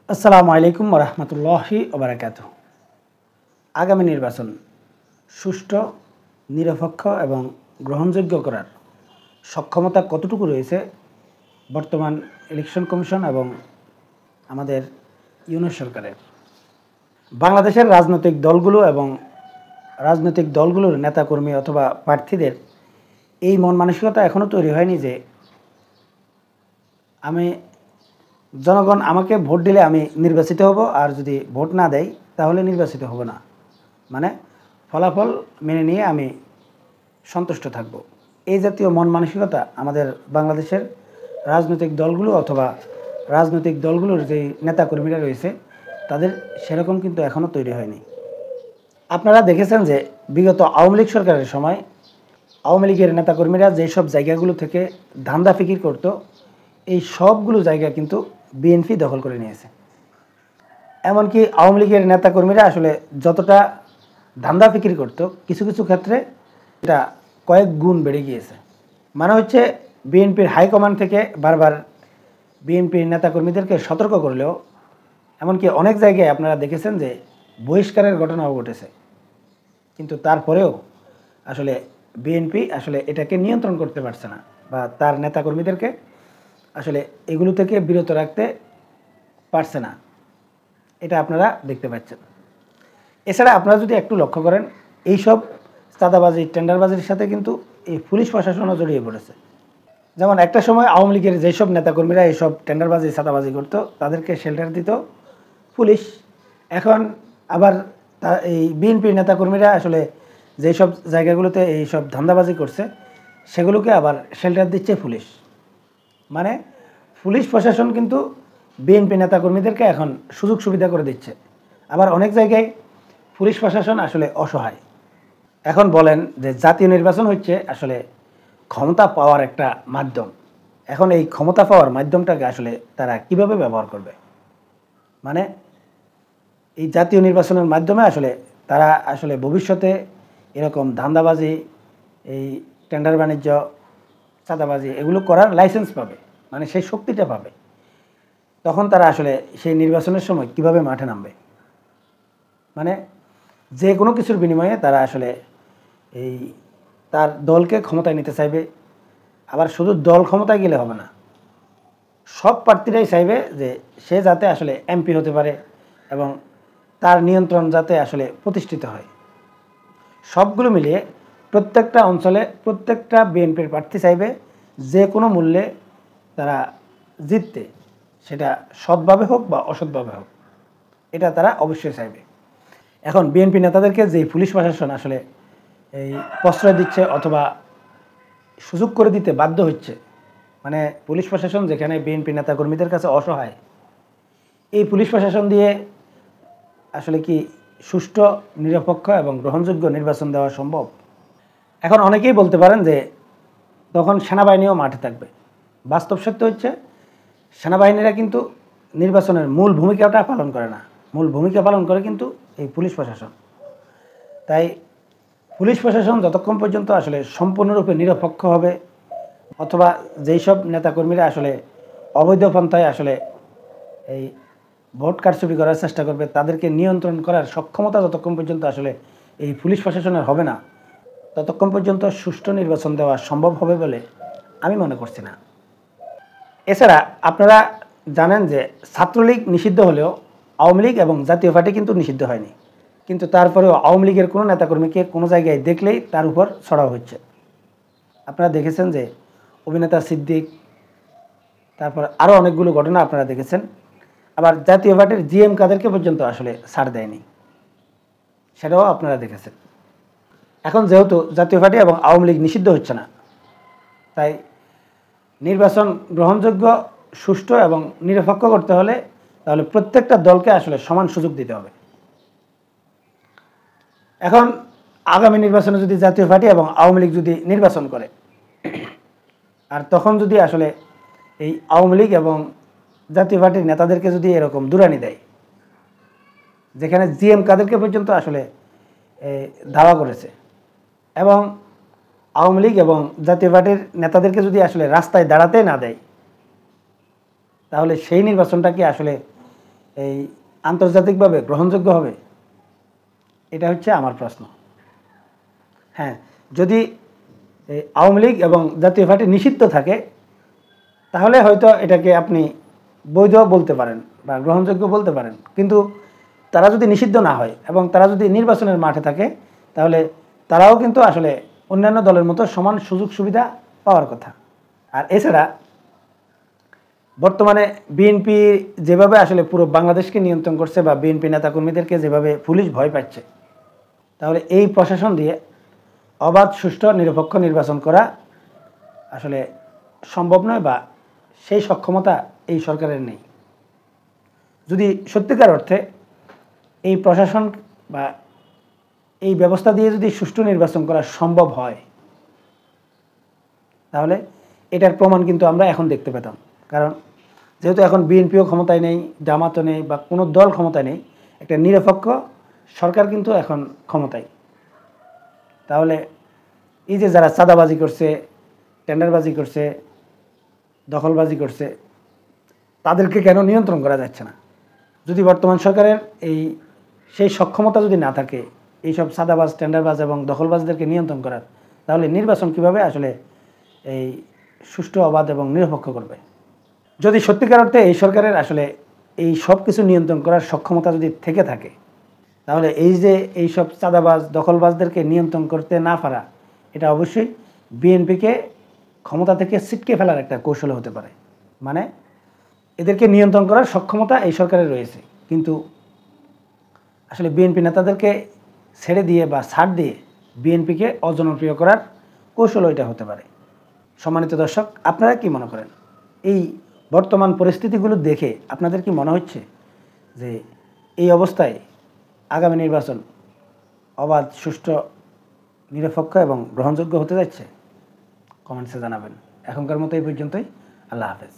আসসালামু আলাইকুম ওয়া রাহমাতুল্লাহি ওয়া বারাকাতুহু। আগামী নির্বাচন সুষ্ঠু, নিরপেক্ষ এবং গ্রহণযোগ্য করার সক্ষমতা কতটুকু রয়েছে বর্তমান ইলেকশন কমিশন এবং আমাদের ইউনূস সরকারের? বাংলাদেশের রাজনৈতিক দলগুলো এবং রাজনৈতিক দলগুলোর নেতাকর্মী অথবা প্রার্থীদের এই মন মানসিকতা এখনও তৈরি হয়নি যে জনগণ আমাকে ভোট দিলে আমি নির্বাচিত হব, আর যদি ভোট না দেয় তাহলে নির্বাচিত হব না, মানে ফলাফল মেনে নিয়ে আমি সন্তুষ্ট থাকব। এই জাতীয় মন মানসিকতা আমাদের বাংলাদেশের রাজনৈতিক দলগুলো অথবা রাজনৈতিক দলগুলোর যে নেতাকর্মীরা রয়েছে তাদের সেরকম কিন্তু এখনও তৈরি হয়নি। আপনারা দেখেছেন যে বিগত আওয়ামী লীগ সরকারের সময় আওয়ামী লীগের নেতাকর্মীরা যেসব জায়গাগুলো থেকে ধান্দা ফিকির করত, এই সবগুলো জায়গা কিন্তু বিএনপি দখল করে নিয়েছে। এমনকি আওয়ামী লীগের নেতাকর্মীরা আসলে যতটা ধান্দা ফিকির করত, কিছু কিছু ক্ষেত্রে এটা কয়েক গুণ বেড়ে গিয়েছে। মানে হচ্ছে বিএনপির হাইকমান্ড থেকে বারবার বিএনপির নেতাকর্মীদেরকে সতর্ক করলেও এমনকি অনেক জায়গায় আপনারা দেখেছেন যে বহিষ্কারের ঘটনাও ঘটেছে, কিন্তু তারপরেও আসলে বিএনপি আসলে এটাকে নিয়ন্ত্রণ করতে পারছে না বা তার নেতাকর্মীদেরকে আসলে এগুলো থেকে বিরত রাখতে পারছে না, এটা আপনারা দেখতে পাচ্ছেন। এছাড়া আপনারা যদি একটু লক্ষ্য করেন, এইসব চাঁদাবাজি টেন্ডারবাজির সাথে কিন্তু এই পুলিশ প্রশাসনও জড়িয়ে পড়েছে। যেমন একটা সময় আওয়ামী লীগের যেসব নেতাকর্মীরা এইসব টেন্ডারবাজি চাঁদাবাজি করত তাদেরকে শেল্টার দিত পুলিশ, এখন আবার এই বিএনপির নেতাকর্মীরা আসলে যেসব জায়গাগুলোতে এইসব ধান্দাবাজি করছে সেগুলোকে আবার শেল্টার দিচ্ছে পুলিশ। মানে পুলিশ প্রশাসন কিন্তু বিএনপি নেতাকর্মীদেরকে এখন সুযোগ সুবিধা করে দিচ্ছে, আবার অনেক জায়গায় পুলিশ প্রশাসন আসলে অসহায়। এখন বলেন যে জাতীয় নির্বাচন হচ্ছে আসলে ক্ষমতা পাওয়ার একটা মাধ্যম, এখন এই ক্ষমতা পাওয়ার মাধ্যমটাকে আসলে তারা কিভাবে ব্যবহার করবে? মানে এই জাতীয় নির্বাচনের মাধ্যমে আসলে তারা আসলে ভবিষ্যতে এরকম ধান্দাবাজি, এই টেন্ডার বাণিজ্য, চাঁদাবাজি এগুলো করার লাইসেন্স পাবে, মানে সেই শক্তিটা পাবে। তখন তারা আসলে সেই নির্বাচনের সময় কিভাবে মাঠে নামবে? মানে যে কোনো কিছুর বিনিময়ে তারা আসলে এই তার দলকে ক্ষমতায় নিতে চাইবে। আবার শুধু দল ক্ষমতায় গেলে হবে না, সব প্রার্থীরাই চাইবে যে সে যাতে আসলে এমপি হতে পারে এবং তার নিয়ন্ত্রণ যাতে আসলে প্রতিষ্ঠিত হয়। সবগুলো মিলিয়ে প্রত্যেকটা অঞ্চলে প্রত্যেকটা বিএনপির প্রার্থী চাইবে যে কোনো মূল্যে তারা জিততে, সেটা সৎভাবে হোক বা অসৎভাবে হোক, এটা তারা অবশ্যই চাইবে। এখন বিএনপি নেতাদেরকে যে পুলিশ প্রশাসন আসলে এই প্রশ্রয় দিচ্ছে অথবা সুযোগ করে দিতে বাধ্য হচ্ছে, মানে পুলিশ প্রশাসন যেখানে বিএনপি নেতাকর্মীদের কাছে অসহায়, এই পুলিশ প্রশাসন দিয়ে আসলে কি সুষ্ঠু, নিরপেক্ষ এবং গ্রহণযোগ্য নির্বাচন দেওয়া সম্ভব? এখন অনেকেই বলতে পারেন যে তখন সেনাবাহিনীও মাঠে থাকবে। বাস্তব সত্য হচ্ছে সেনাবাহিনীরা কিন্তু নির্বাচনের মূল ভূমিকাটা পালন করে না, মূল ভূমিকা পালন করে কিন্তু এই পুলিশ প্রশাসন। তাই পুলিশ প্রশাসন যতক্ষণ পর্যন্ত আসলে সম্পূর্ণরূপে নিরপেক্ষ হবে অথবা যেই সব নেতাকর্মীরা আসলে অবৈধ পন্থায় আসলে এই ভোট কারচুপি করার চেষ্টা করবে, তাদেরকে নিয়ন্ত্রণ করার সক্ষমতা যতক্ষণ পর্যন্ত আসলে এই পুলিশ প্রশাসনের হবে না, ততক্ষণ পর্যন্ত সুষ্ঠু নির্বাচন দেওয়া সম্ভব হবে বলে আমি মনে করছি না। এছাড়া আপনারা জানেন যে ছাত্রলীগ নিষিদ্ধ হলেও আওয়ামী লীগ এবং জাতীয় পার্টি কিন্তু নিষিদ্ধ হয়নি, কিন্তু তারপরেও আওয়ামী লীগের কোনো নেতাকর্মীকে কোনো জায়গায় দেখলেই তার উপর ছড়াও হচ্ছে। আপনারা দেখেছেন যে অভিনেতা সিদ্দিক, তারপর আরও অনেকগুলো ঘটনা আপনারা দেখেছেন। আবার জাতীয় পার্টির জিএম কাদেরকে পর্যন্ত আসলে ছাড় দেয়নি, সেটাও আপনারা দেখেছেন। এখন যেহেতু জাতীয় পার্টি এবং আওয়ামী লীগ নিষিদ্ধ হচ্ছে না, তাই নির্বাচন গ্রহণযোগ্য, সুষ্ঠু এবং নিরপেক্ষ করতে হলে তাহলে প্রত্যেকটা দলকে আসলে সমান সুযোগ দিতে হবে। এখন আগামী নির্বাচনে যদি জাতীয় পার্টি এবং আওয়ামী লীগ যদি নির্বাচন করে, আর তখন যদি আসলে এই আওয়ামী লীগ এবং জাতীয় পার্টির নেতাদেরকে যদি এরকম দুরানি দেয়, যেখানে জিএম কাদেরকে পর্যন্ত আসলে দাওয়া করেছে, এবং আওয়ামী লীগ এবং জাতীয় পার্টির নেতাদেরকে যদি আসলে রাস্তায় দাঁড়াতে না দেয়, তাহলে সেই নির্বাচনটা কি আসলে এই আন্তর্জাতিকভাবে গ্রহণযোগ্য হবে? এটা হচ্ছে আমার প্রশ্ন। হ্যাঁ, যদি এই আওয়ামী লীগ এবং জাতীয় পার্টি নিষিদ্ধ থাকে তাহলে হয়তো এটাকে আপনি বৈধ বলতে পারেন বা গ্রহণযোগ্য বলতে পারেন, কিন্তু তারা যদি নিষিদ্ধ না হয় এবং তারা যদি নির্বাচনের মাঠে থাকে তাহলে তারাও কিন্তু আসলে অন্যান্য দলের মতো সমান সুযোগ সুবিধা পাওয়ার কথা। আর এছাড়া বর্তমানে বিএনপি যেভাবে আসলে পুরো বাংলাদেশকে নিয়ন্ত্রণ করছে বা বিএনপি নেতাকর্মীদেরকে যেভাবে পুলিশ ভয় পাচ্ছে, তাহলে এই প্রশাসন দিয়ে অবাধ সুষ্ঠু নিরপেক্ষ নির্বাচন করা আসলে সম্ভব নয় বা সেই সক্ষমতা এই সরকারের নেই। যদি সত্যিকার অর্থে এই প্রশাসন বা এই ব্যবস্থা দিয়ে যদি সুষ্ঠু নির্বাচন করা সম্ভব হয় তাহলে এটার প্রমাণ কিন্তু আমরা এখন দেখতে পেতাম। কারণ যেহেতু এখন বিএনপিও ক্ষমতায় নেই, জামাতও নেই বা কোনো দল ক্ষমতায় নেই, একটা নিরপেক্ষ সরকার কিন্তু এখন ক্ষমতায়। তাহলে এই যে যারা চাঁদাবাজি করছে, টেন্ডারবাজি করছে, দখলবাজি করছে, তাদেরকে কেন নিয়ন্ত্রণ করা যাচ্ছে না? যদি বর্তমান সরকারের সেই সক্ষমতা যদি না থাকে এইসব চাঁদাবাজ, টেন্ডারবাজ এবং দখলবাজদেরকে নিয়ন্ত্রণ করার, তাহলে নির্বাচন কিভাবে আসলে এই সুষ্ঠু, অবাধ এবং নিরপেক্ষ করবে? যদি সত্যিকার অর্থে এই সরকারের আসলে এই সব কিছু নিয়ন্ত্রণ করার সক্ষমতা যদি থেকে থাকে তাহলে এই যে এইসব চাঁদাবাজ, দখলবাজদেরকে নিয়ন্ত্রণ করতে না পারা, এটা অবশ্যই বিএনপিকে ক্ষমতা থেকে ছিটকে ফেলার একটা কৌশল হতে পারে। মানে এদেরকে নিয়ন্ত্রণ করার সক্ষমতা এই সরকারের রয়েছে, কিন্তু আসলে বিএনপি নেতাদেরকে ছেড়ে দিয়ে বা ছাড় দিয়ে বিএনপিকে অজনপ্রিয় করার কৌশল এটা হতে পারে। সম্মানিত দর্শক, আপনারা কি মনে করেন? এই বর্তমান পরিস্থিতিগুলো দেখে আপনাদের কি মনে হচ্ছে যে এই অবস্থায় আগামী নির্বাচন অবাধ, সুষ্ঠু, নিরপেক্ষ এবং গ্রহণযোগ্য হতে যাচ্ছে? কমেন্টসে জানাবেন। এখনকার মতো এই পর্যন্তই। আল্লাহ হাফেজ।